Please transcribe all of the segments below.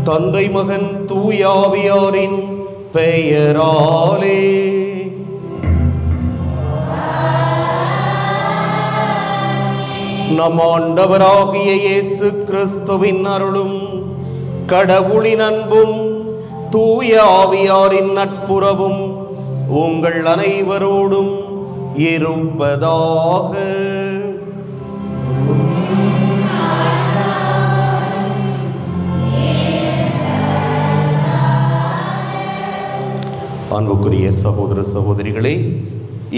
தந்தை மகன் தூயாவியாரின் பெயராலே. நம் ஆண்டவராகிய இயேசு கிறிஸ்துவின் அருளும் கடவுளின் அன்பும் தூய ஆவியாரின் நட்புறவும் உங்கள் அனைவரோடும் இருப்பதாக. அன்புக்குரிய சகோதர சகோதரிகளே,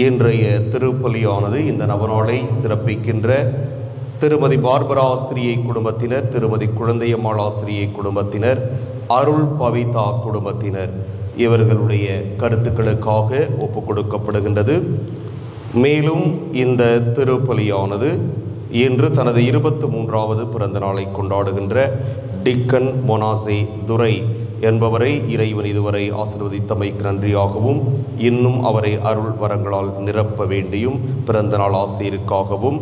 இன்றைய திருப்பலியானது இந்த நவநாளை சிறப்பிக்கின்ற திருமதி பார்பரா ஆசிரியை குடும்பத்தினர், திருமதி குழந்தையம்மாள் ஆசிரியை குடும்பத்தினர், அருள் பவிதா குடும்பத்தினர் இவர்களுடைய கருத்துக்களுக்காக ஒப்பு கொடுக்கப்படுகின்றது. மேலும் இந்த திருப்பலியானது இன்று தனது 23வது பிறந்த நாளை கொண்டாடுகின்ற டிக்கன் மொனாசே துரை என்பவரை இறைவன் இதுவரை ஆசீர்வதித்தமைக்கு நன்றியாகவும், இன்னும் அவரை அருள் வரங்களால் நிரப்ப வேண்டியும் பிறந்த நாள் ஆசிரியருக்காகவும்,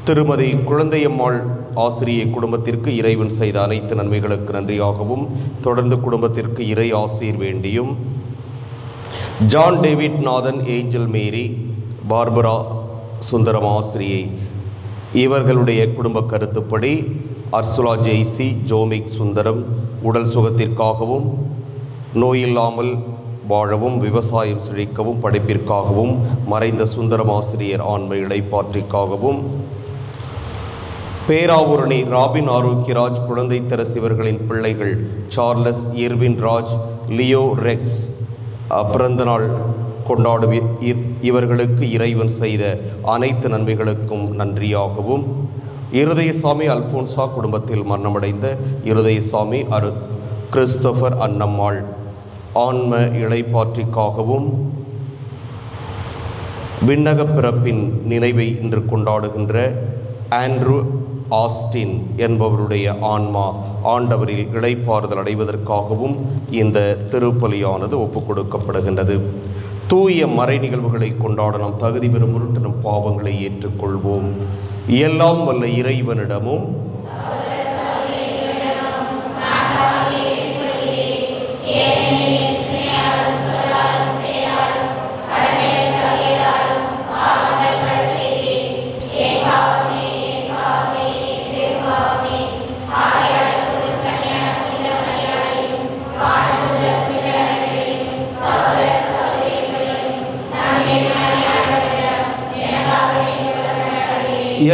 திருமதி குழந்தையம்மாள் ஆசிரியை குடும்பத்திற்கு இறைவன் செய்த அனைத்து நன்மைகளுக்கு நன்றியாகவும், தொடர்ந்து குடும்பத்திற்கு இறை ஆசீர் வேண்டியும், ஜான் டேவிட் நாதன், ஏஞ்சல் மேரி, பார்பரா சுந்தரம் ஆசிரியை இவர்களுடைய குடும்ப கருத்துப்படி அர்சுலா ஜெய்சி, ஜோமிக் சுந்தரம் உடல் சுகத்திற்காகவும், நோயில்லாமல் வாழவும், விவசாயம் செழிக்கவும், படிப்பிற்காகவும், மறைந்த சுந்தரம் ஆசிரியர் ஆண்மை இளைப்பாற்றிக்காகவும், பேராவூரணி ராபின் ஆரோக்கியராஜ், குழந்தை தெரசு இவர்களின் பிள்ளைகள் Charles, Irwin Raj, Leo Rex பிறந்தநாள் கொண்டாடும் இவர்களுக்கு இறைவன் செய்த அனைத்து நன்மைகளுக்கும் நன்றியாகவும், இருதயசாமி அல்போன்சா குடும்பத்தில் மரணமடைந்த இருதயசாமி கிறிஸ்தோபர் அன்னம்மாள் ஆன்ம இளைப்பாற்றிக்காகவும், விண்ணக பிறப்பின் நினைவை இன்று கொண்டாடுகின்ற ஆண்ட்ரூ ஆஸ்டின் என்பவருடைய ஆன்மா ஆண்டவரில் இளைப்பாறுதல் அடைவதற்காகவும் இந்த திருப்பலியானது ஒப்புக் கொடுக்கப்படுகின்றது. தூய மறை நிகழ்வுகளை கொண்டாட நாம் தகுதி பெறும் முருட்டனும் பாவங்களை ஏற்றுக்கொள்வோம். எல்லாம் வல்ல இறைவனிடமும்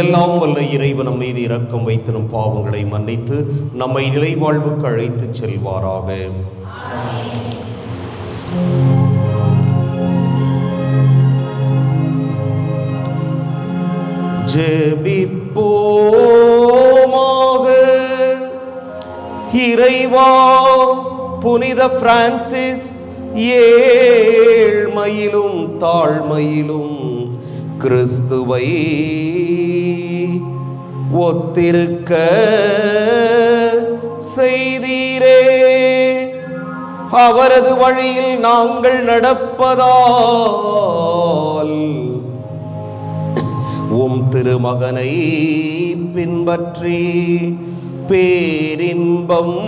எல்லாம் வல்ல இறைவன் நம் மீது இரக்கம் வைத்து நம் பாவங்களை மன்னித்து நம்மை நிலைவாழ்வுக்கு அழைத்து செல்வாராக. ஜெபிப்போமாக. இறைவா, புனித பிரான்சிஸ் ஏழ்மையிலும் தாழ்மையிலும் கிறிஸ்துவை ஒத்திருக்க செய்தீரே. அவரது வழியில் நாங்கள் நடப்பதால் உம் திருமகனை பின்பற்றி பேரின்பம்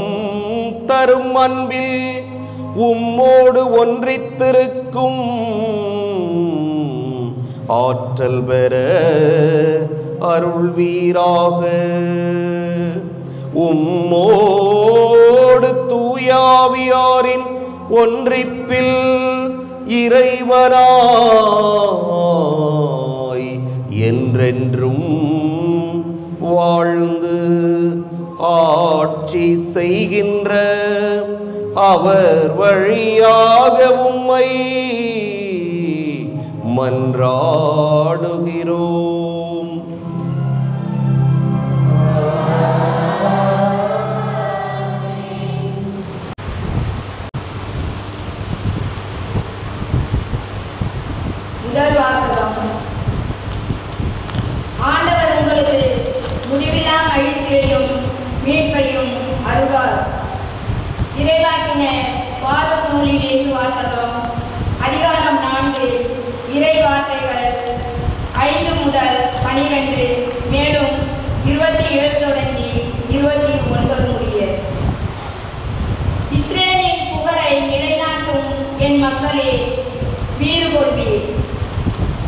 தரும் அன்பில் உம்மோடு ஒன்றித்திருக்கும் ஆற்றல் பெற அருள்வீராக. உம்மோடு தூயாவியாரின் ஒன்றிப்பில் இறைவனாய் என்றென்றும் வாழ்ந்து ஆட்சி செய்கின்ற அவர் வழியாக உம்மை மன்றாடுகிறோம். முதல் வாசகம். ஆண்டவர் உங்களுக்கு முடிவில்லா மகிழ்ச்சியையும் மீட்பையும் அருள்வார். இறைவாக்கின வாழும் நூலில் இருந்து வாசகம். அதிகாரம் 4, இறை வார்த்தைகள் 5 முதல் 12, மேலும் 27 தொடங்கி 29 முடிய. மகளே, வீறு கொள்வீர்.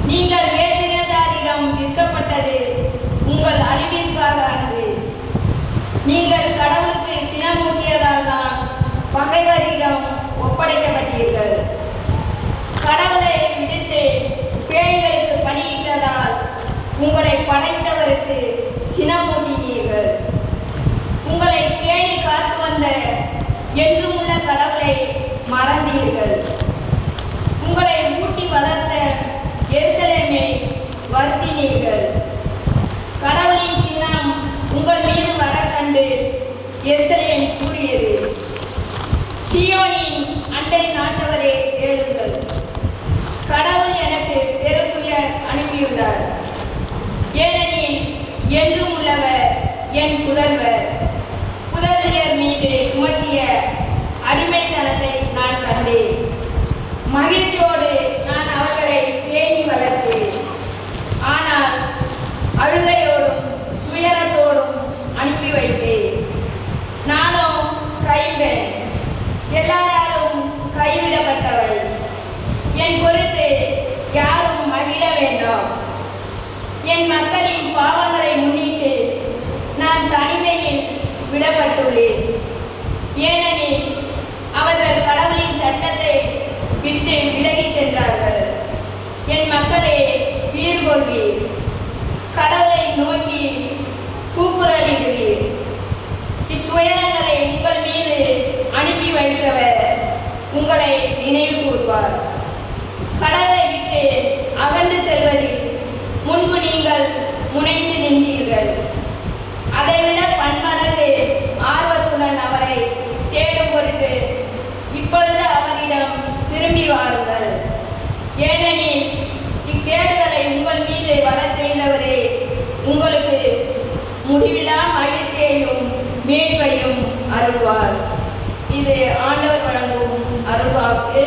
நீங்கள் வேற்றினத்தாரிடம் விற்கப்பட்டது உங்கள் அறிவிற்காக அன்று. நீங்கள் கடவுளுக்கு சினமூட்டியதால் தான் பகைவரிடம் ஒப்படைக்கப்பட்டீர்கள். கடவுளை விடுத்து பேய்களுக்கு பணியிட்டதால் உங்களை படைத்தவருக்கு சினமூட்டினீர்கள். உங்களை பேணி காத்து வந்த என்றுமுள்ள கடவுளை மறந்தீர்கள். உங்களை ஊட்டி வளர்த்த எருசலேமை வருத்தினீர்கள். கடவுளின் சினம் உங்கள் மீது வர கண்டு எருசலேம் கூறியது, சீயோனின் அண்டை நாட்டவரே கேளுங்கள், கடவுள் எனக்கு பெருந்துயர் அனுப்பியுள்ளார். ஏனெனில் என்றும் உள்ளவர் என் புதல்வர். புதல்வியர் மீது சுமத்திய அடிமைத்தனத்தை நான் கண்டேன். மகிழ்ச்சியோடு நான் அவர்களை பேணி வளர்த்தேன். ஆனால் அழுகையோடும் துயரத்தோடும் அனுப்பி வைத்தேன். நானோ கைம்பெண், எல்லாராலும் கைவிடப்பட்டவள். என் பொருட்டு யாரும் மகிழ வேண்டாம். என் மக்களின் பாவங்களை முன்னிட்டு நான் தனிமையில் விடப்பட்டுள்ளேன். ஏனெனில் அவர்கள் கடவுளின் சட்டத்தை விட்டு விலகி சென்றார்கள். என் மக்களே, வீறு கொள்வீர். கடவுளை நோக்கி கூக்குரலிடுவீர். இத்துயரங்களை உங்கள் மீது அனுப்பி வைத்தவர் உங்களை நினைவு கூர்வார். கடவுளை விட்டு அகன்று செல்வதில் முன்பு நீங்கள் முனைந்து நின்றீர்கள். அதைவிட பன்மடங்கு ஆர்வத்துடன் அவரை தேடும் பொருட்டு இப்பொழுது அவரிடம் திரும்பி வாருங்கள். ஏனெனில் இத்தேடுதலை உங்கள் மீது வர செய்தவரே உங்களுக்கு முடிவில்லா மகிழ்ச்சியையும் மீட்பையும் அருள்வார். இது ஆண்டவர் வழங்கும் அருள்வாக்கு.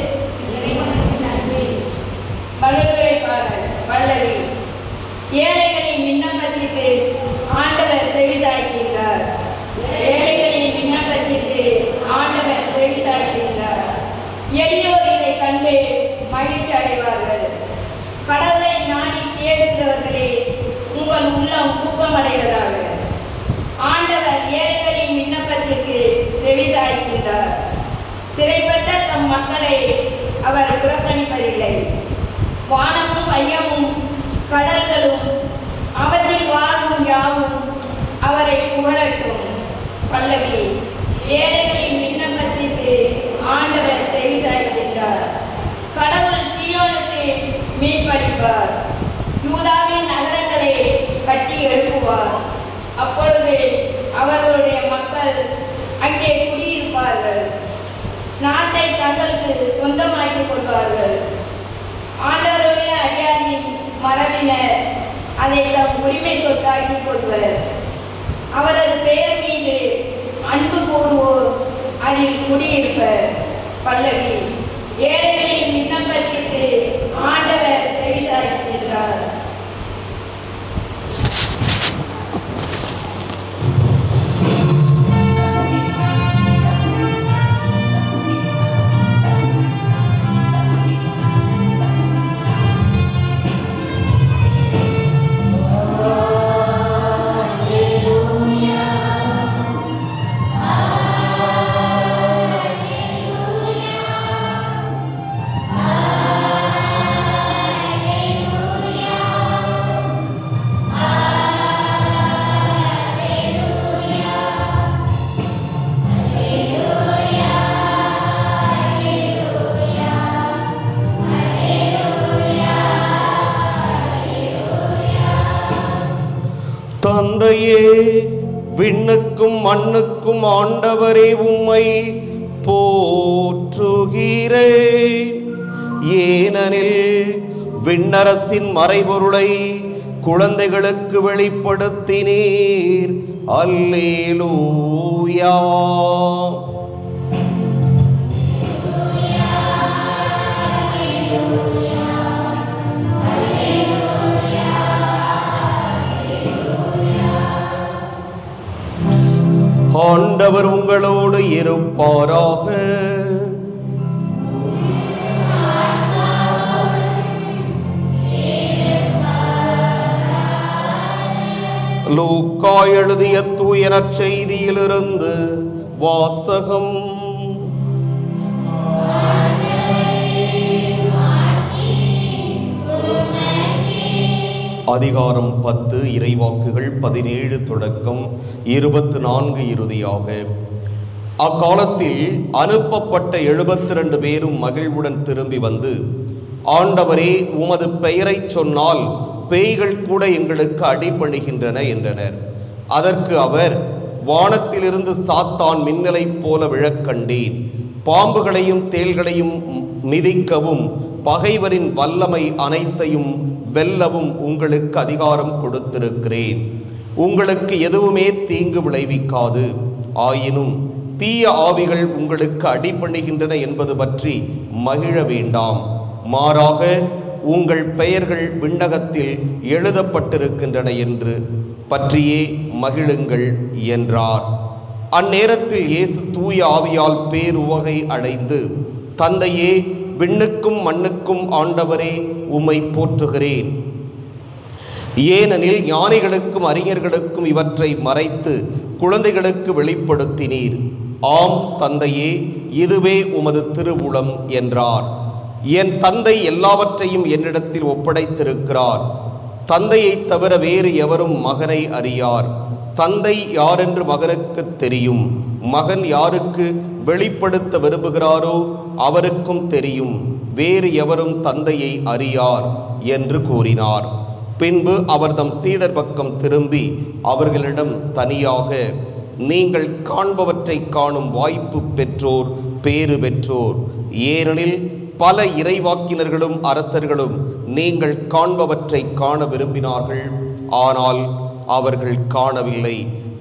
பல்லுரை பாடல் பல்லவி. ஏழைகளின் விண்ணப்பத்திற்கு ஆண்டவர் செவிசாய்க்கின்றார். ஏழைகளின் விண்ணப்பத்திற்கு ஆண்டவர் செவிசாய்க்கின்றார். எளியோர் இதை கண்டு மகிழ்ச்சி அடைவார்கள். கடவுளை நாடி தேடுகிறவர்களே, உங்கள் உள்ளம் ஊக்கமடைவதாக. ஆண்டவர் ஏழைகளின் விண்ணப்பத்திற்கு செவிசாய்க்கின்றார். சிறைப்பட்ட தம் மக்களை அவர் புறக்கணிப்பதில்லை. வானமும் வையமும் கடல்களும் அவற்றில் வாழும் யாவும் அவரை புகழட்டும். பல்லவி. ஏழைகளின் விண்ணப்பத்திற்கு ஆண்டவர் செவிசாய்க்கின்றார். கடவுள் சீயோனுக்கு மீட்பளிப்பார். யூதாவின் நகரங்களை கட்டி எழுப்புவார். அப்பொழுது அவர்களுடைய மக்கள் அங்கே குடியிருப்பார்கள். நாட்டை தங்களுக்கு சொந்தமாக்கிக் கொள்வார்கள். ஆண்டவருடைய அடியாரின் மரபினர் அதை தம் உரிமை சொத்தாக்கிக் கொள்வர். அவரது பெயர் மீது அன்பு கூறுவோர் அதில் குடியிருப்பர். பல்லவி. ஏழைகளின் விண்ணப்பத்திற்கு ஆண்டவர் செவிசாய்க்கின்றார். தந்தையே, விண்ணுக்கும் மண்ணுக்கும் ஆண்டவரே உம்மை போற்றுகிறேன். ஏனெனில் விண்ணரசின் மறைபொருளை குழந்தைகளுக்கு வெளிப்படுத்தினீர். அல்லேலூயா. ஆண்டவர் உங்களோடு இருப்பாராக. லூக்கா எழுதிய தூய நற்செய்தியிலிருந்து வாசகம். அதிகாரம் 10, இறைவாக்குகள் 17 தொடக்கம் 24 இறுதியாக. அக்காலத்தில் அனுப்பப்பட்ட 72 பேரும் மகிழ்வுடன் திரும்பி வந்து, ஆண்டவரே, உமது பெயரை சொன்னால் பேய்கள் கூட எங்களுக்கு அடிபணிகின்றன என்றனர். அதற்கு அவர், வானத்திலிருந்து சாத்தான் மின்னலைப் போல விழக்கண்டேன். பாம்புகளையும் தேள்களையும் மிதிக்கவும் பகைவரின் வல்லமை அனைத்தையும் வெல்லவும் உங்களுக்கு அதிகாரம் கொடுத்திருக்கிறேன். உங்களுக்கு எதுவுமே தீங்கு விளைவிக்காது. ஆயினும் தீய ஆவிகள் உங்களுக்கு அடிபணிகின்றன என்பது பற்றி மகிழ வேண்டாம். மாறாக உங்கள் பெயர்கள் விண்ணகத்தில் எழுதப்பட்டிருக்கின்றன என்று பற்றியே மகிழுங்கள் என்றார். அந்நேரத்தில் இயேசு தூய ஆவியால் பேருவகை அடைந்து, தந்தையே, விண்ணுக்கும் மண்ணுக்கும் ஆண்டவரே, உம்மை போற்றுகிறேன். ஏனெனில் ஞானிகளுக்கும் அறிஞர்களுக்கும் இவற்றை மறைத்து குழந்தைகளுக்கு வெளிப்படுத்தினீர். ஆம் தந்தையே, இதுவே உமது திருவுளம் என்றார். என் தந்தை எல்லாவற்றையும் என்னிடத்தில் ஒப்படைத்திருக்கிறார். தந்தையை தவிர வேறு எவரும் மகனை அறியார். தந்தை யாரென்று மகனுக்கு தெரியும். மகன் யாருக்கு வெளிப்படுத்த விரும்புகிறாரோ அவருக்கும் தெரியும். வேறு எவரும் தந்தையை அறியார் என்று கூறினார். பின்பு அவர் தம் சீடர் பக்கம் திரும்பி அவர்களிடம் தனியாக, நீங்கள் காண்பவற்றை காணும் வாய்ப்பு பெற்றோர் பேறு பெற்றோர். ஏனெனில் பல இறைவாக்கினர்களும் அரசர்களும் நீங்கள் காண்பவற்றை காண விரும்பினார்கள், ஆனால் அவர்கள் காணவில்லை.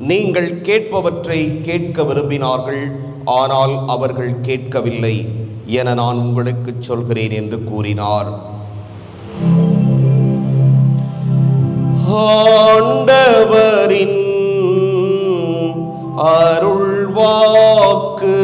நீங்கள் கேட்பவற்றை கேட்க விரும்பினார்கள், ஆனால் அவர்கள் கேட்கவில்லை என நான் உங்களுக்கு சொல்கிறேன் என்று கூறினார். ஆண்டவரின் அருள்வாக்கு.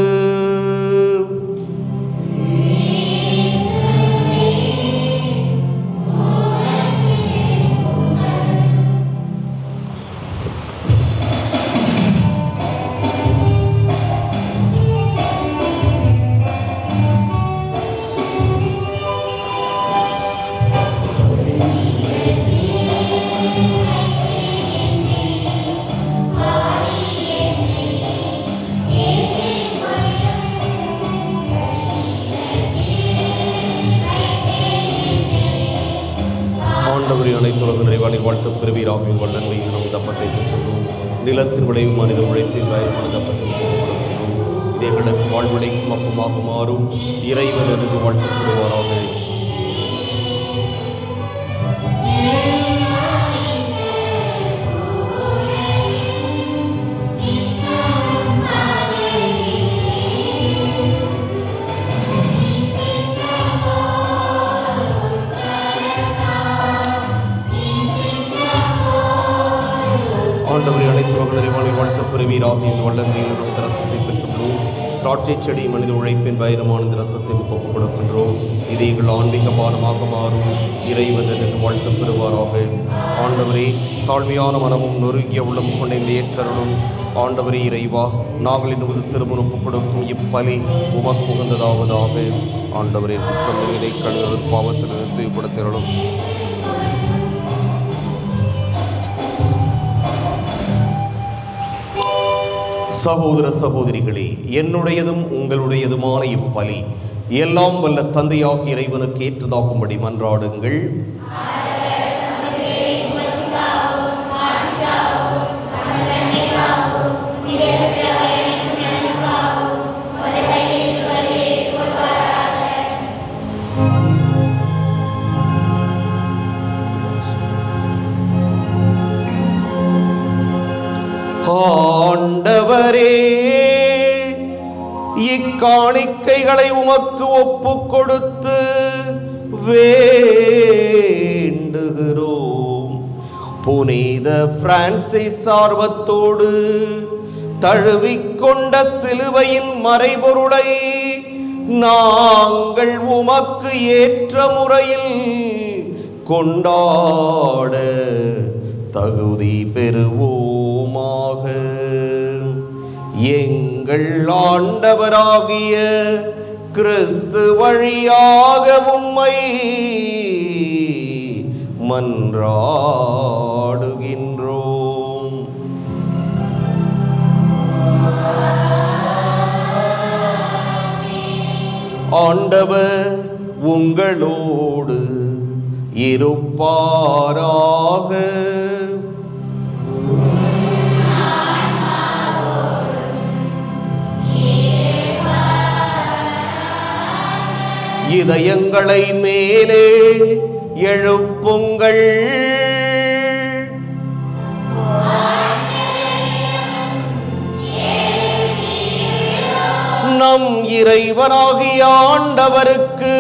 ஆண்டவரை அனைத்துலக நிறைவாளி வாழ்த்து பெறுவீராக. உங்கள் நன்மையில் நம் தப்பத்தை பெற்றுள்ளோம். நிலத்தின் விளைவு மனித உழைப்பின் பயமான தப்பத்தை கொடுக்கின்றோம். இது எங்களுக்கு வாழ்விடைக்கும் அப்பமாக மாறும். இறைவன் எனக்கு வாழ்த்து பெறுவாராக. ஆண்டவரை அனைத்துலக நிறைவாளி வாழ்த்து பெறுவீராக. இந்த வல்லமையில் நம் ரசத்தை பெற்றுள்ளோம். திராட்சை செடி மனித உழைப்பின் பயணமான இந்த ரசத்தை ஒப்புக் கொடுக்கின்றோம். இது எங்கள் ஆன்மீக பானமாக மாறும். இறைவன் எனக்கு வாழ்த்து பெறுவாராக. ஆண்டவரே, தாழ்மையான மனமும் நொறுங்கிய உள்ளம் கொண்ட இந்த ஏற்றருளும். ஆண்டவரே இறைவா, நாங்கள் இன்னும் திருமணம் ஒப்புக் கொடுக்கும் இப்பலி உமக்கு உகந்ததாவதாக. ஆண்டவரே, குற்றம் நிலை கழுவது பாவத்திலிருந்து தூய்படுத்திரலும். சகோதர சகோதரிகளே, என்னுடையதும் உங்களுடையதுமான இப்பலி எல்லாம் வல்ல தந்தையாக இறைவனுக்கு ஏற்றதாகும்படி மன்றாடுங்கள். ஆண்டவரே, இக்காணிக்கைகளை உமக்கு ஒப்புக் கொடுத்து வேண்டுகிறோம். புனித பிரான்சிஸ் ஆர்வத்தோடு தழுவிக்கொண்ட சிலுவையின் மறைபொருளை நாங்கள் உமக்கு ஏற்ற முறையில் கொண்டாட தகுதி பெறுவோமாக. எங்கள் ஆண்டவராகிய கிறிஸ்து வழியாக உம்மை மன்றாடுகின்றோம். ஆண்டவர் உங்களோடு இருப்பாராக. இதயங்களை மேலே எழுப்புங்கள். நம் இறைவனாகிய ஆண்டவருக்கு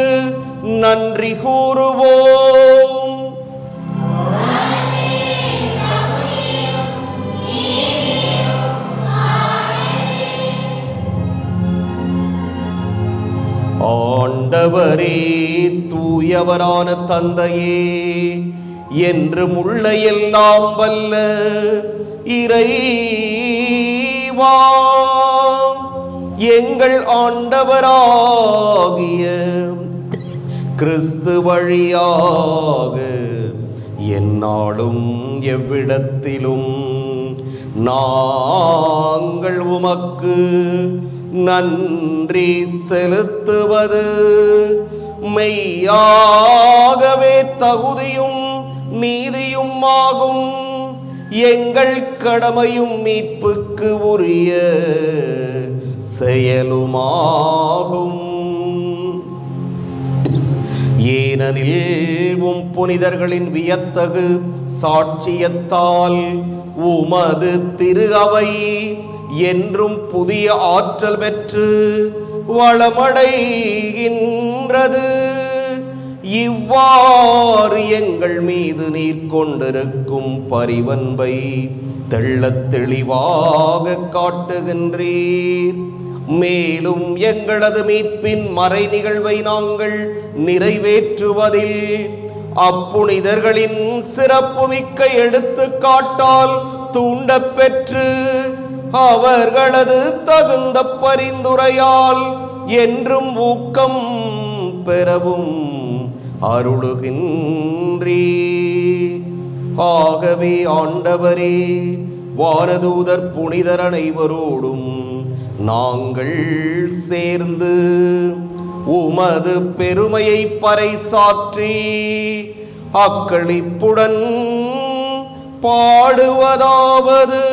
நன்றி கூறுவோம். ஆண்டவரே, தூயவரான தந்தையே, என்றும் உள்ள எல்லாம் வல்ல இறைவா, எங்கள் ஆண்டவராகிய கிறிஸ்து வழியாக எந்நாளும் எவ்விடத்திலும் நாங்கள் உமக்கு நன்றி செலுத்துவது மெய்யாகவே தகுதியும் நீதியும் ஆகும். எங்கள் கடமையும் மீட்புக்கு உரிய செயலுமாகும். ஏனெனில் உம் புனிதர்களின் வியத்தகு சாட்சியத்தால் உமது திரு அவை என்றும் புதிய ஆற்றல் பெற்று வளமடைகின்றது. இவ்வாறு எங்கள் மீது நீர் கொண்டிருக்கும் பரிவன்பை தெள்ளத் தெளிவாக காட்டுகின்றீர். மேலும் எங்களது மீட்பின் மறை நிகழ்வை நாங்கள் நிறைவேற்றுவதில் அப்புனிதர்களின் சிறப்புமிக்க எடுத்துக்காட்டால் தூண்டப் பெற்று அவர்களது தகுந்த பரிந்துரையால் என்றும் ஊக்கம் பெறவும் அருளுகின்றீர். ஆகவே ஆண்டவரே, வானதூதர் புனிதர் அனைவரோடும் நாங்கள் சேர்ந்து உமது பெருமையை பறைசாற்றி அக்களிப்புடன் பாடுவதாவது: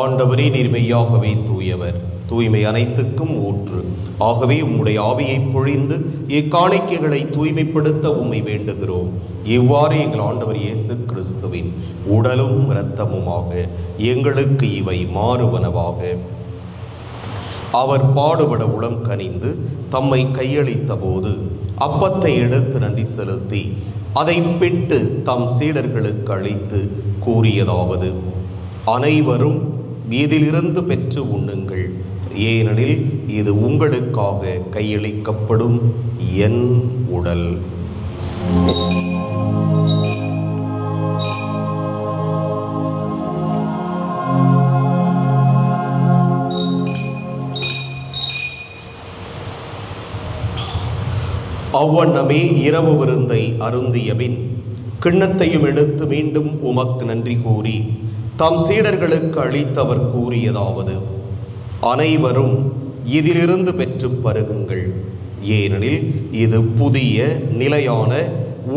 ஆண்டவரே, நீர் மெய்யாகவே தூயவர், தூய்மை அனைத்துக்கும் ஊற்று. ஆகவே உம்முடைய ஆவியை பொழிந்து இக்காணிக்கைகளை தூய்மைப்படுத்த உம்மை வேண்டுகிறோம். இவ்வாறு எங்கள் ஆண்டவர் இயேசு கிறிஸ்துவின் உடலும் இரத்தமுமாக எங்களுக்கு இவை மாறுவனவாக. அவர் பாடுபட உளம் கனிந்து தம்மை கையளித்த போது அப்பத்தை எடுத்து நன்றி செலுத்தி அதை பிட்டு தம் சீடர்களுக்கு அளித்து கூறியதாவது: அனைவரும் இதிலிருந்து பெற்று உண்ணுங்கள், ஏனெனில் இது உங்களுக்காக கையளிக்கப்படும் என் உடல். அவ்வண்ணமே இரவு விருந்தை அருந்தியபின் கிண்ணத்தையும் எடுத்து மீண்டும் உமக்கு நன்றி கூறி தம் சீடர்களுக்கு அளித்தவர் கூறியதாவது: அனைவரும் இதிலிருந்து பெற்று பருகுங்கள். ஏனெனில் இது புதிய நிலையான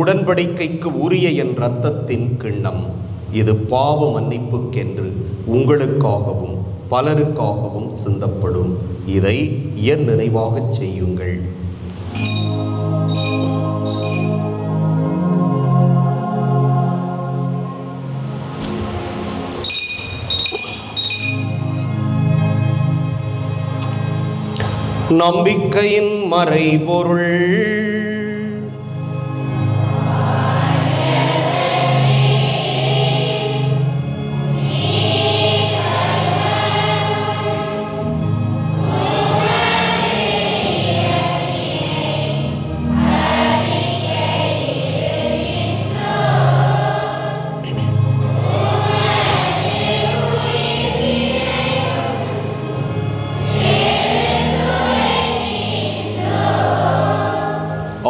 உடன்படிக்கைக்கு உரிய என் இரத்தத்தின் கிண்ணம். இது பாவ மன்னிப்புக்கென்று உங்களுக்காகவும் பலருக்காகவும் சிந்தப்படும். இதை என் நினைவாகச் செய்யுங்கள். நம்பிக்கையின் மறைபொருள்.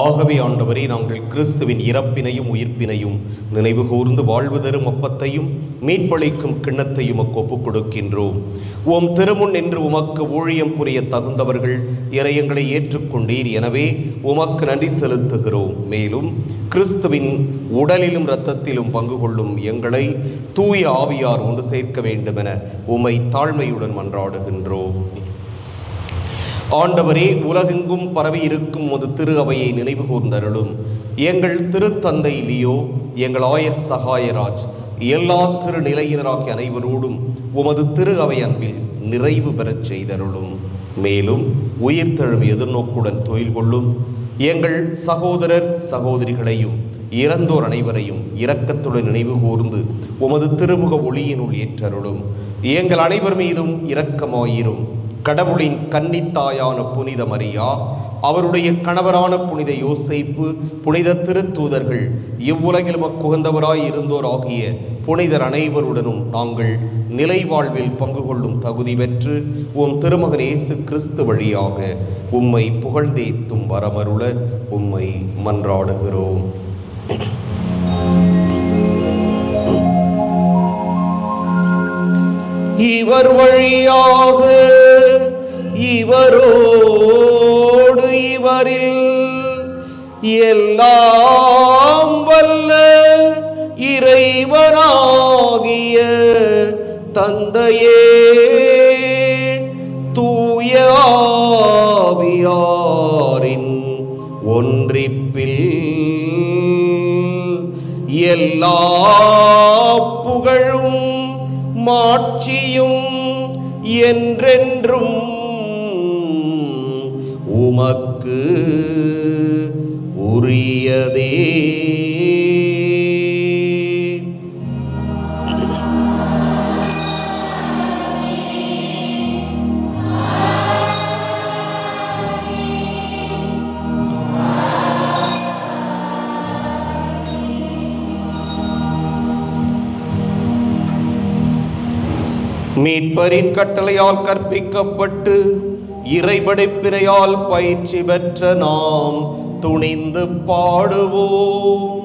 ஆகவே ஆண்டவரே, நாங்கள் கிறிஸ்துவின் இறப்பினையும் உயிர்ப்பினையும் நினைவு கூர்ந்து வாழ்வு தரும் அப்பத்தையும் மீட்பளிக்கும் கிண்ணத்தையும் ஒப்புக் கொடுக்கின்றோம். உம் திருமுன் என்று உமக்கு ஊழியம் புரிய தகுந்தவர்கள் இறையங்களை ஏற்றுக்கொண்டீர். எனவே உமக்கு நன்றி செலுத்துகிறோம். மேலும் கிறிஸ்துவின் உடலிலும் இரத்தத்திலும் பங்கு கொள்ளும் எங்களை தூய ஆவியார் ஒன்று சேர்க்க வேண்டுமென உம்மை தாழ்மையுடன் மன்றாடுகின்றோம். ஆண்டவரே, உலகெங்கும் பரவி இருக்கும் உமது திரு அவையை நினைவு கூர்ந்தருளும். எங்கள் திருத்தந்தை லியோ, எங்கள் ஆயர் சகாயராஜ், எல்லா திருநிலையினராகிய அனைவரோடும் உமது திரு அவை அன்பில் நிறைவு பெறச் செய்தருளும். மேலும் உயிர்த்தெழும் எதிர்நோக்குடன் தொழில் கொள்ளும் எங்கள் சகோதரர் சகோதரிகளையும் இறந்தோர் அனைவரையும் இரக்கத்துடன் நினைவு கூர்ந்து உமது திருமுக ஒளியினுள் ஏற்றருளும். எங்கள் அனைவர் மீதும் இரக்கமாயிரும். கடவுளின் கன்னித்தாயான புனித மரியா, அவருடைய கணவரான புனித யோசேப்பு, புனித திருத்தூதர்கள், இவ்வுலகில் மக்குகந்தவராய் இருந்தோர் ஆகிய புனிதர் அனைவருடனும் நாங்கள் நிலை வாழ்வில் பங்கு கொள்ளும் தகுதி பெற்று உம் திருமகன் இயேசு கிறிஸ்து வழியாக உம்மை புகழ்ந்தேத்தும் வரமருள உம்மை மன்றாடுகிறோம். இவர் வழியாக இவரோடு இவரில் எல்லாம் வல்ல இறைவனாகிய தந்தையே, தூய ஆவியாரின் ஒன்றிப்பில் எல்லா புகழும் மாட்சியும் என்றென்றும் உமக்கு உரியதே. மீட்பரின் கட்டளையால் கற்பிக்கப்பட்டு இறைபடைப்பினையால் பயிற்சி பெற்ற நாம் துணிந்து பாடுவோம்.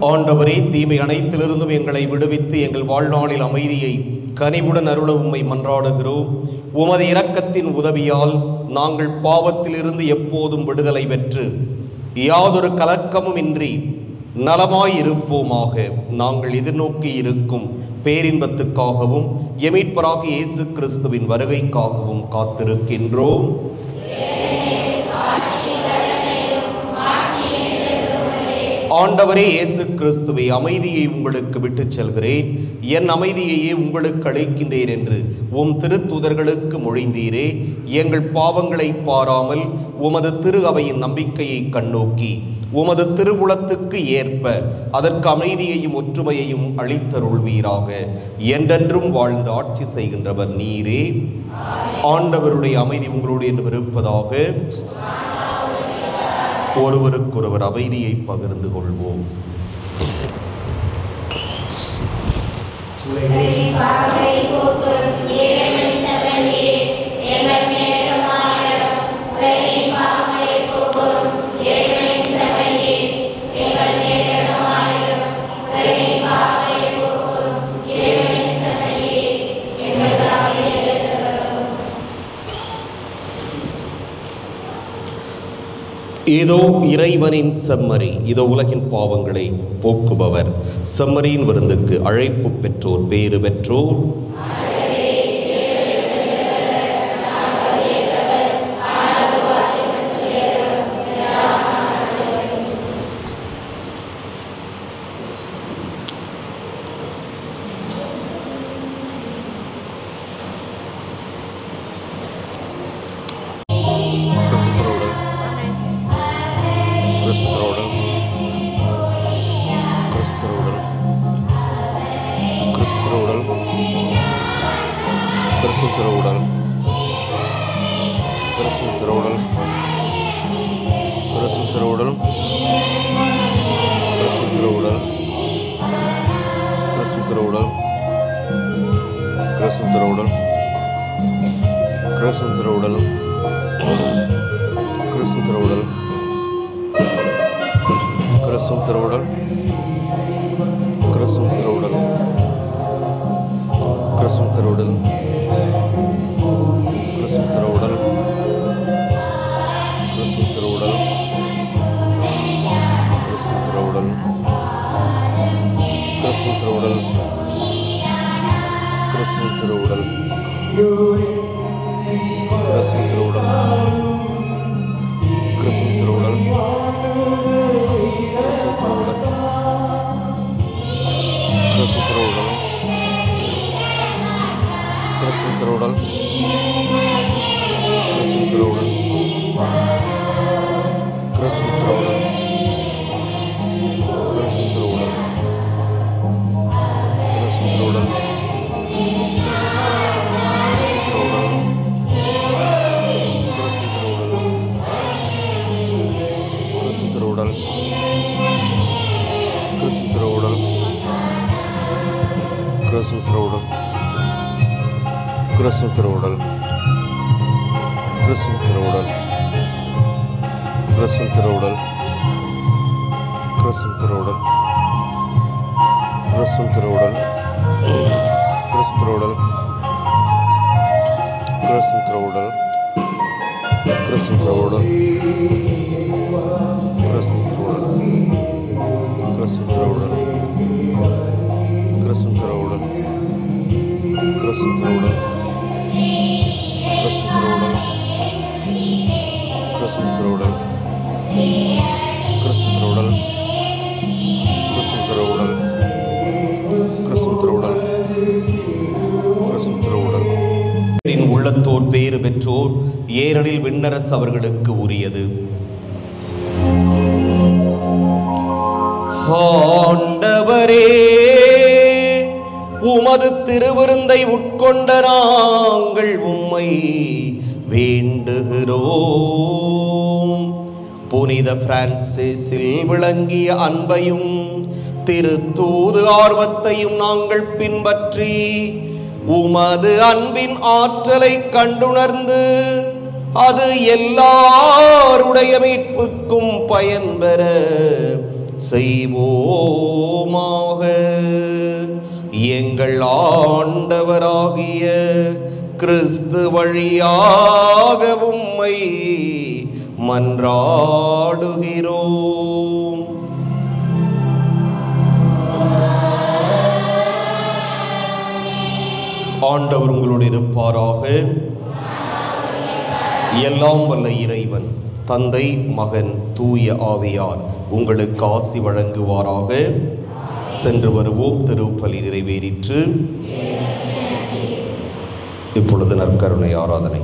ஆண்டவரே, தீமை அனைத்திலிருந்தும் எங்களை விடுவித்து எங்கள் வாழ்நாளில் அமைதியை கனிவுடன் அருள உம்மை மன்றாடுகிறோம். உமது இரக்கத்தின் உதவியால் நாங்கள் பாவத்திலிருந்து எப்போதும் விடுதலை பெற்று யாதொரு கலக்கமும் இன்றி நலமாயிருப்போமாக. நாங்கள் எதிர்நோக்கி இருக்கும் பேரின்பத்துக்காகவும் எமீட்பராகிய இயேசு கிறிஸ்துவின் வருகைக்காகவும் காத்திருக்கின்றோம். ஆண்டவரே இயேசு கிறிஸ்துவை, அமைதியை உங்களுக்கு விட்டுச் செல்கிறேன், என் அமைதியையே உங்களுக்கு அளிக்கின்றேன் என்று உம் திருத்தூதர்களுக்கு மொழிந்தீரே. எங்கள் பாவங்களை பாராமல் உமது திரு அவையின் நம்பிக்கையை கண்ணோக்கி உமது திருவுளத்துக்கு ஏற்ப அதற்கு அமைதியையும் ஒற்றுமையையும் அளித்தருள்வீராக. என்றென்றும் வாழ்ந்து ஆட்சி செய்கின்றவர் நீரே. ஆண்டவருடைய அமைதி உங்களோடு என்று இருப்பதாக. ஒருவருக்கொருவர் அமைதியை பகிர்ந்து கொள்வோம். இதோ இறைவனின் செம்மறி, இதோ உலகின் பாவங்களை போக்குபவர். செம்மறியின் விருந்துக்கு அழைப்பு பெற்றோர் பேறு பெற்றோர். உள்ளத்தோர் பேறு பெற்றோர், ஏனெனில் விண்ணரசு அவர்களுக்கு உரியது. ஆண்டவரே, உமது திருவிருந்தை உட்கொண்ட நாங்கள் உம்மை வேண்டுகிறோம். புனித பிரான்சிஸில் விளங்கிய அன்பையும் திருத்தூது ஆர்வத்தையும் நாங்கள் பின்பற்றி உமது அன்பின் ஆற்றலை கண்டுணர்ந்து அது எல்லாருடைய மீட்புக்கும் பயன்பெற செய்வோமாக. எங்கள் ஆண்டவராகிய கிறிஸ்து வழியாக உம்மை மன்றாடுகிறோம். ஆண்டவர் உங்களோடு இருப்பாராக. எல்லாம் வல்ல இறைவன் தந்தை, மகன், தூய ஆவியார் உங்களுக்கு ஆசி வழங்குவாராக. சென்று வருவோம். திருப்பலி நிறைவேறிற்று. இப்பொழுது நற்கருணை ஆராதனை.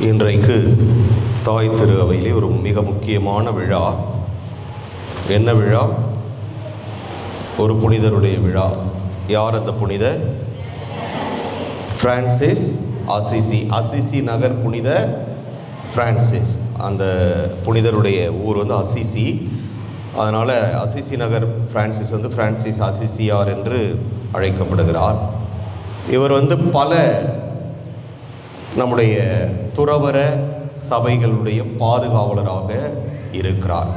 இன்றைக்கு தாய் திரு அவையிலே ஒரு மிக முக்கியமான விழா. என்ன விழா? ஒரு புனிதருடைய விழா. யார் அந்த புனிதர்? Francis Assisi. அசிசி நகர் புனித பிரான்சிஸ். அந்த புனிதருடைய ஊர் வந்து அசிசி. அதனால் அசிசி நகர் பிரான்சிஸ் வந்து பிரான்சிஸ் அசிசியார் என்று அழைக்கப்படுகிறார். இவர் வந்து பல நம்முடைய துறவற சபைகளுடைய பாதுகாவலராக இருக்கிறார்.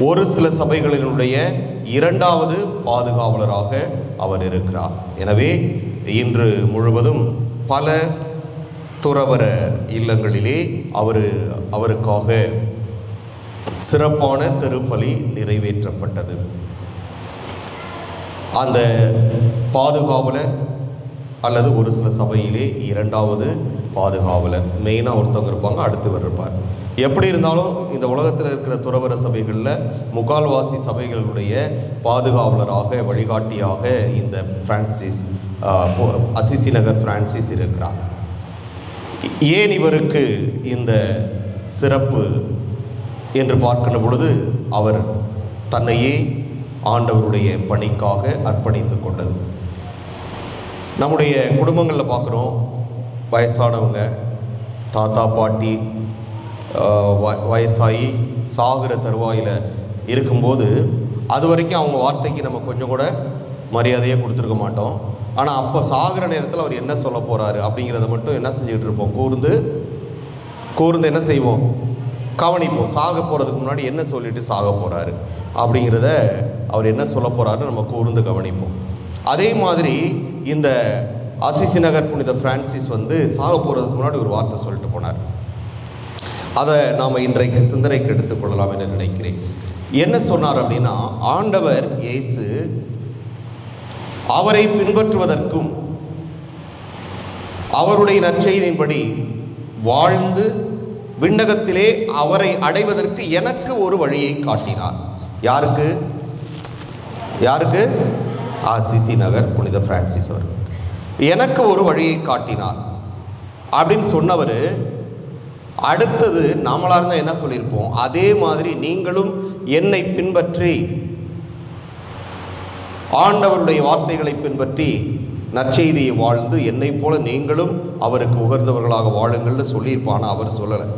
ஒரு சில சபைகளினுடைய இரண்டாவது பாதுகாவலராக அவர் இருக்கிறார். எனவே இன்று முழுவதும் பல துறவற இல்லங்களிலே அவருக்காக சிறப்பான திருப்பலி நிறைவேற்றப்பட்டது. அந்த பாதுகாவலர் அல்லது ஒரு சில சபையிலே இரண்டாவது பாதுகாவலர், மெயினாக ஒருத்தவங்க இருப்பாங்க, அடுத்தவர் இருப்பார். எப்படி இருந்தாலும் இந்த உலகத்தில் இருக்கிற துறவற சபைகளில் முக்கால்வாசி சபைகளுடைய பாதுகாவலராக, வழிகாட்டியாக இந்த பிரான்சிஸ் அசிசி நகர் பிரான்சிஸ் இருக்கிறார். ஏன் இவருக்கு இந்த சிறப்பு என்று பார்க்கின்ற பொழுது, அவர் தன்னையே ஆண்டவருடைய பணிக்காக அர்ப்பணித்து கொண்டது. நம்முடைய குடும்பங்களில் பார்க்குறோம், வயசானவங்க, தாத்தா பாட்டி வயசாகி சாகிற தருவாயில் இருக்கும்போது அது வரைக்கும் அவங்க வார்த்தைக்கு நம்ம கொஞ்சம் கூட மரியாதையே கொடுத்துருக்க மாட்டோம். ஆனால் அப்போ சாகிற நேரத்தில் அவர் என்ன சொல்ல போகிறாரு அப்படிங்கிறத மட்டும் என்ன செஞ்சுக்கிட்டு இருப்போம், கூர்ந்து என்ன செய்வோம், கவனிப்போம். சாக போகிறதுக்கு முன்னாடி என்ன சொல்லிட்டு சாக போகிறாரு அப்படிங்கிறத, அவர் என்ன சொல்ல போகிறாருன்னு நம்ம கூர்ந்து கவனிப்போம். அதே மாதிரி இந்த அசிசி நகர் புனித பிரான்சிஸ் வந்து சாக போகிறதுக்கு முன்னாடி ஒரு வார்த்தை சொல்லிட்டு போனார். அதை நாம் இன்றைக்கு சிந்தனைக்கு எடுத்துக்கொள்ளலாம் என்று நினைக்கிறேன். என்ன சொன்னார் அப்படின்னா, ஆண்டவர் இயேசு அவரை பின்பற்றுவதற்கும் அவருடைய நற்செய்தியின்படி வாழ்ந்து விண்ணகத்திலே அவரை அடைவதற்கு எனக்கு ஒரு வழியை காட்டினார். யாருக்கு? அசிசி நகர் புனித பிரான்சிஸ் அவர் எனக்கு ஒரு வழியை காட்டினார் அப்படின்னு சொன்னவர், அடுத்தது நாமளாக இருந்தால் என்ன சொல்லியிருப்போம்? அதே மாதிரி நீங்களும் என்னை பின்பற்றி ஆண்டவருடைய வார்த்தைகளை பின்பற்றி நற்செய்தியை வாழ்ந்து என்னை போல நீங்களும் அவருக்கு உகர்ந்தவர்களாக வாழுங்கள்னு சொல்லியிருப்பானா? அவர் சொல்லலை.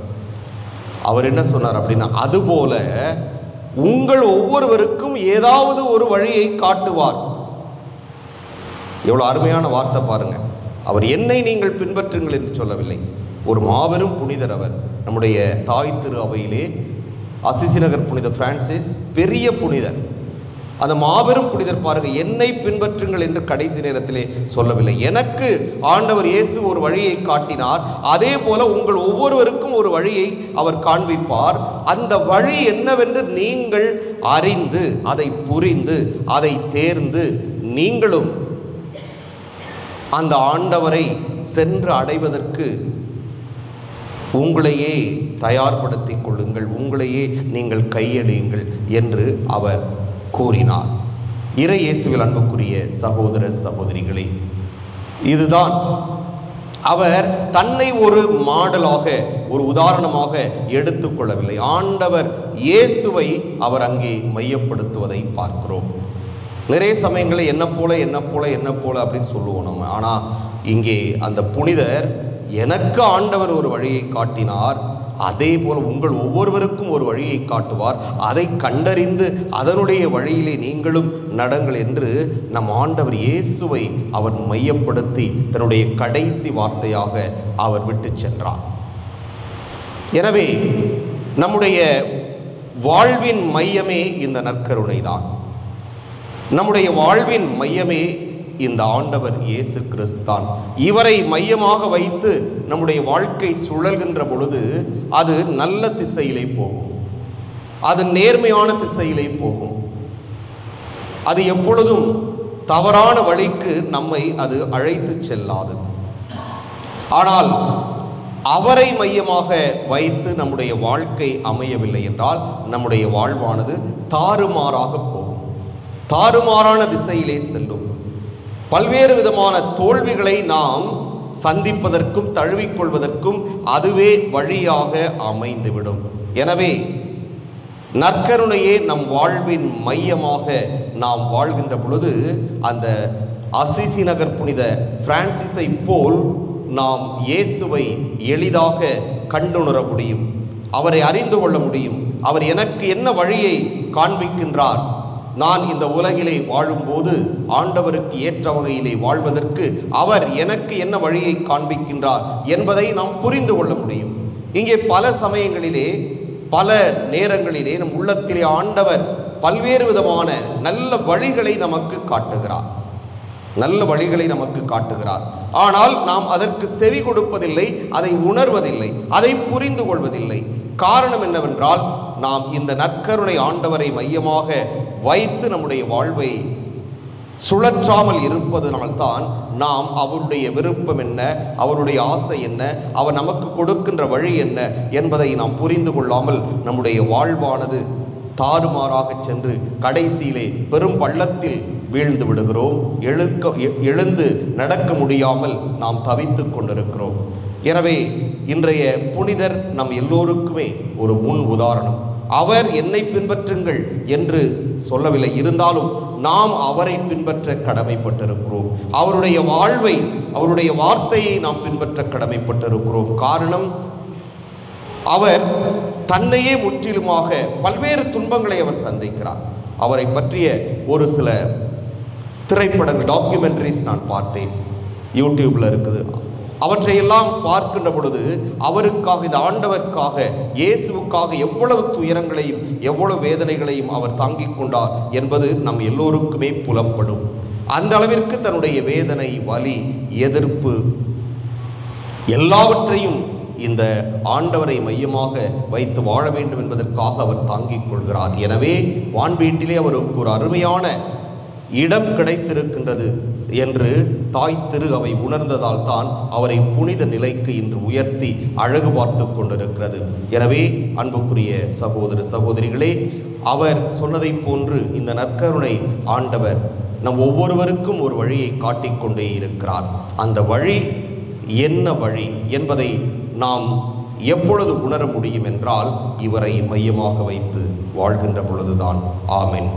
அவர் என்ன சொன்னார் அப்படின்னா, அதுபோல உங்கள் ஒவ்வொருவருக்கும் ஏதாவது ஒரு வழியை காட்டுவார். எவ்வளோ அருமையான வார்த்தை பாருங்க. அவர் என்னை நீங்கள் பின்பற்றுங்கள் என்று சொல்லவில்லை. ஒரு மாபெரும் புனிதர் அவர். நம்முடைய தாய் திரு அவையிலே அசிசி நகர் புனித பிரான்சிஸ் பெரிய புனிதர். அந்த மாபெரும் புனிதர் பாருங்க, என்னை பின்பற்றுங்கள் என்று கடைசி நேரத்திலே சொல்லவில்லை. எனக்கு ஆண்டவர் இயேசு ஒரு வழியை காட்டினார், அதே போல உங்கள் ஒவ்வொருவருக்கும் ஒரு வழியை அவர் காண்பிப்பார். அந்த வழி என்னவென்று நீங்கள் அறிந்து அதை புரிந்து அதை தேர்ந்து நீங்களும் அந்த ஆண்டவரை சென்று அடைவதற்கு உங்களையே தயார்படுத்திக் கொள்ளுங்கள், உங்களையே நீங்கள் கையெழுங்கள் என்று அவர் கூறினார். இறை இயேசுவில் அன்புக்குரிய சகோதர சகோதரிகளே, இதுதான் அவர் தன்னை ஒரு மாடலாக ஒரு உதாரணமாக எடுத்துக்கொள்ளவில்லை. ஆண்டவர் இயேசுவை அவர் அங்கே மையப்படுத்துவதை பார்க்கிறோம். நிறைய சமயங்களில் என்ன போல அப்படின்னு சொல்லுவோம் நம்ம. ஆனால் இங்கே அந்த புனிதர் எனக்கு ஆண்டவர் ஒரு வழியை காட்டினார், அதே போல் உங்கள் ஒவ்வொருவருக்கும் ஒரு வழியை காட்டுவார், அதை கண்டறிந்து அதனுடைய வழியிலே நீங்களும் நடங்கள் என்று நம் ஆண்டவர் இயேசுவை அவர் மையப்படுத்தி தன்னுடைய கடைசி வார்த்தையாக அவர் விட்டு சென்றார். எனவே நம்முடைய வாழ்வின் மையமே இந்த நற்கருணை தான். நம்முடைய வாழ்வின் மையமே இந்த ஆண்டவர் இயேசு கிறிஸ்தான். இவரை மையமாக வைத்து நம்முடைய வாழ்க்கை சுழல்கின்ற பொழுது அது நல்ல திசையிலே போகும், அது நேர்மையான திசையிலே போகும், அது எப்பொழுதும் தவறான வழிக்கு நம்மை அது அழைத்து செல்லாது. ஆனால் அவரை மையமாக வைத்து நம்முடைய வாழ்க்கை அமையவில்லை என்றால் நம்முடைய வாழ்வானது தாறுமாறாக போகும், தாறுமாறான திசையிலே செல்லும். பல்வேறு விதமான தோல்விகளை நாம் சந்திப்பதற்கும் தழுவிக்கொள்வதற்கும் அதுவே வழியாக அமைந்துவிடும். எனவே நற்கருணையே நம் வாழ்வின் மையமாக நாம் வாழ்கின்ற பொழுது அந்த அசிசி நகர் புனித பிரான்சிஸை போல் நாம் இயேசுவை எளிதாக கண்டுணர முடியும், அவரை அறிந்து கொள்ள முடியும். அவர் எனக்கு என்ன வழியை காண்பிக்கின்றார், நான் இந்த உலகிலே வாழும்போது ஆண்டவருக்கு ஏற்ற வகையிலே வாழ்வதற்கு அவர் எனக்கு என்ன வழியை காண்பிக்கின்றார் என்பதை நாம் புரிந்து கொள்ள முடியும். இங்கே பல சமயங்களிலே பல நேரங்களிலே நம் உள்ளத்திலே ஆண்டவர் பல்வேறு விதமான நல்ல வழிகளை நமக்கு காட்டுகிறார், நல்ல வழிகளை நமக்கு காட்டுகிறார். ஆனால் நாம் அதற்கு செவி கொடுப்பதில்லை, அதை உணர்வதில்லை, அதை புரிந்து கொள்வதில்லை. காரணம் என்னவென்றால் நாம் இந்த நற்கருணை ஆண்டவரை மையமாக வைத்து நம்முடைய வாழ்வை சுழற்றாமல் இருப்பதனால்தான் நாம் அவருடைய விருப்பம் என்ன, அவருடைய ஆசை என்ன, அவர் நமக்கு கொடுக்கின்ற வழி என்ன என்பதை நாம் புரிந்து கொள்ளாமல் நம்முடைய வாழ்வானது தாறுமாறாக சென்று கடைசியிலே பெரும் பள்ளத்தில் வீழ்ந்து விடுகிறோம். எழுந்து நடக்க முடியாமல் நாம் தவித்து கொண்டிருக்கிறோம். எனவே இன்றைய புனிதர் நம் எல்லோருக்குமே ஒரு முன் உதாரணம். அவர் என்னை பின்பற்றுங்கள் என்று சொல்லவில்லை, இருந்தாலும் நாம் அவரை பின்பற்ற கடமைப்பட்டிருக்கிறோம். அவருடைய வாழ்வை, அவருடைய வார்த்தையை நாம் பின்பற்ற கடமைப்பட்டிருக்கிறோம். காரணம், அவர் தன்னையே முற்றிலுமாக பல்வேறு துன்பங்களை அவர் சந்திக்கிறார். அவரை பற்றிய ஒரு சில திரைப்படங்கள், டாக்குமெண்ட்ரிஸ் நான் பார்த்தேன், யூடியூப்ல இருக்குது. அவற்றையெல்லாம் பார்க்கின்ற பொழுது அவருக்காக, இந்த ஆண்டவருக்காக, இயேசுவுக்காக எவ்வளவு துயரங்களையும் எவ்வளவு வேதனைகளையும் அவர் தாங்கிக் கொண்டார் என்பது நம் எல்லோருக்குமே புலப்படும். அந்த அளவிற்கு தன்னுடைய வேதனை, வலி, எதிர்ப்பு எல்லாவற்றையும் இந்த ஆண்டவரை மையமாக வைத்து வாழ வேண்டும் என்பதற்காக அவர் தாங்கிக் கொள்கிறார். எனவே வான்வீட்டிலே அவருக்கு ஒரு அருமையான இடம் கிடைத்திருக்கின்றது என்று தாய் திரு அவை உணர்ந்ததால் தான் அவரை புனித நிலைக்கு இன்று உயர்த்தி அழகு பார்த்து கொண்டிருக்கிறது. எனவே அன்புக்குரிய சகோதர சகோதரிகளே, அவர் சொன்னதைப் போன்று இந்த நற்கருணை ஆண்டவர் நம் ஒவ்வொருவருக்கும் ஒரு வழியை காட்டிக்கொண்டே இருக்கிறார். அந்த வழி என்ன வழி என்பதை நாம் எப்பொழுது உணர முடியும் என்றால் இவரை மையமாக வைத்து வாழ்கின்ற பொழுதுதான். ஆமென்.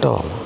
கிட்டவாமா.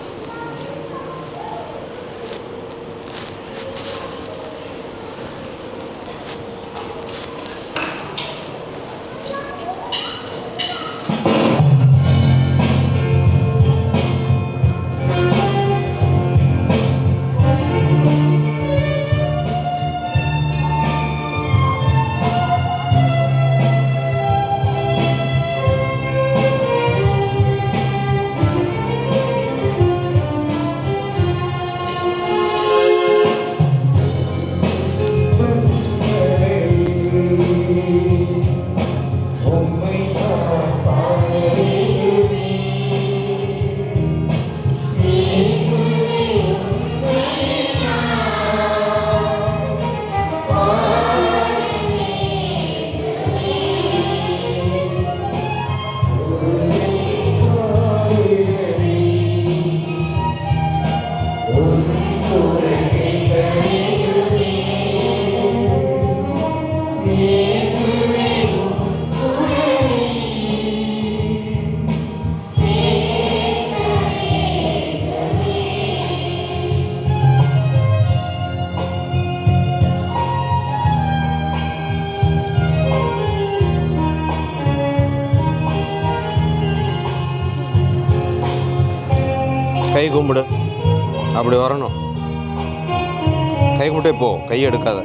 கை கும்பிடு, அப்படி வரணும். கை கும்பிட்டே போ, கையை எடுக்காத.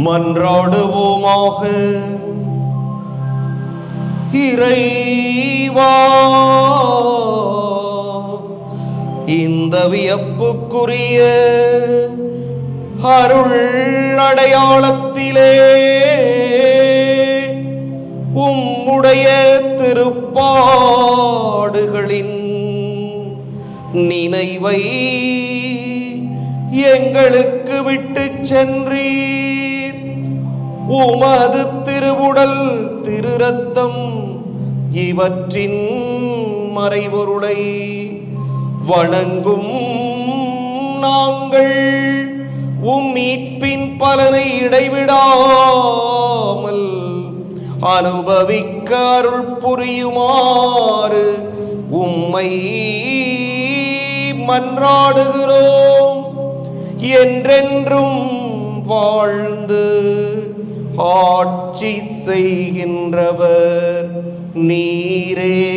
மன்றாடுவோமாக. இறைவா, இந்த வியப்புக்குரிய அருள் அடையாளத்திலே உம்முடைய திருப்பாடுகளின் நினைவை எங்களுக்கு விட்டு சென்றீர். உமது திருவுடல் திருரத்தம் இவற்றின் மறைபொருளை வணங்கும் நாங்கள் மீட்பின் பலனை இடைவிடாமல் அனுபவிக்க அருள் புரியுமாறு உம்மை மன்றாடுகிறோம். என்றென்றும் வாழ்ந்து ஆட்சி செய்கின்றவர் நீரே.